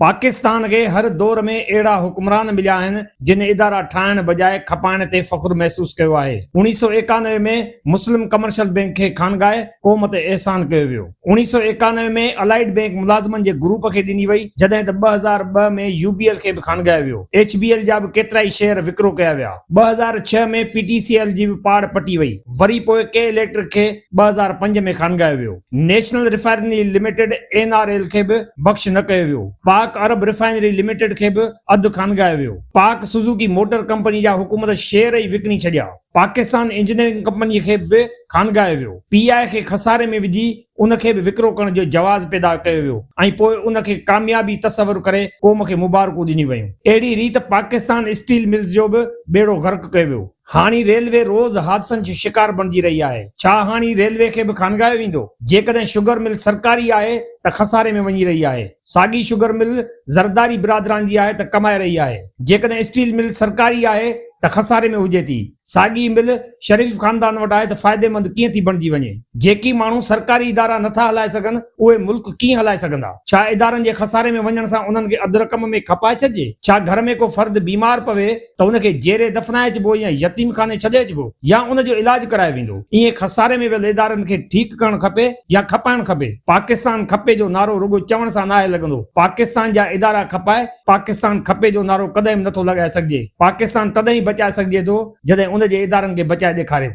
पाकिस्तान के हर दौर में अहिड़ा हुक्मरान मिलिया आहिनि जिन इदारा ठाहिण बजाए खपाइण ते फ़ख्रु महसूस कयो आहे। 1991 में मुस्लिम कमर्शियल बैंक खे खानगाए क़ौम ते एहसान कयो वियो। 1991 में अलाइड बैंक मुलाज़मनि जे ग्रुप खे ॾिनी वई, जॾहिं त 2002 में यूबीएल खे बि खानगायो वियो। एचबीएल जा बि केतिरा ई शेयर विकिरो कया विया। 2006 में पीटीसीएल जी बि पाड़ पटी वई। वरी पोइ के इलेक्ट्रिक खे 2005 में खानगायो वियो। नेशनल रिफाइनरी लिमिटेड एनआरएल खे बि बख़्श न कयो वियो। पाक अरब रिफाइनरी लिमिटेड खे बि अधु खानगायो वियो। पाक सुजुकी मोटर कंपनी जा हुकूमत शेयर ई विकिणी छॾिया। पाकिस्तान इंजीनियरिंग कंपनी खे बि खानगायो वियो। पीआई खे खसारे में विझी उन खे बि विकिरो करण जो जवाज़ पैदा कयो वियो ऐं पोइ उन खे कामयाबी तसवुर करे क़ौम खे मुबारकूं ॾिनी वयूं। अहिड़ी रीति पाकिस्तान स्टील मिल्स जो बि बेड़ो गर्क कयो वियो। हाणे रेलवे रोज़ हादसनि जो शिकार बणिजी रही आहे। छा हाणे रेलवे खे बि खानगायो वेंदो? जेकॾहिं शुगर मिल सरकारी आहे त खसारे में वञी रही आहे। साॻी शुगर मिल ज़रदारी बिरादरान जी आहे त कमाए रही आहे। जेकॾहिं स्टील मिल सरकारी आहे त खसारे में हुजे थी। साॻी मिल शरीफ़ ख़ानदान वटि आहे त फ़ाइदेमंद कीअं थी बणिजी वञे? जेकी माण्हू सरकारी इदारा नथा हलाए सघनि उहे मुल्क कीअं हलाए सघंदा? छा इदारनि जे खसारे में वञण सां उन्हनि खे अधु रक़म में खपाए छॾिजे? छा घर में को फर्द बीमार पवे त उनखे जेरे दफ़नाए अचिबो या यतीम खाने छॾे अचिबो या उनजो इलाज करायो वेंदो? ईअं खसारे में वियल इदारनि खे ठीकु करणु खपे या खपाइणु खपे? पाकिस्तान खपे जो नारो रुगो चवण सां न आहे लॻंदो। पाकिस्तान जा इदारा खपाए, पाकिस्तान खपे जो नारो कॾहिं बि नथो लॻाए सघिजे। पाकिस्तान तॾहिं ई बचाए सघिजे थो जॾहिं उन जे इदारनि खे बचाए ॾेखारे।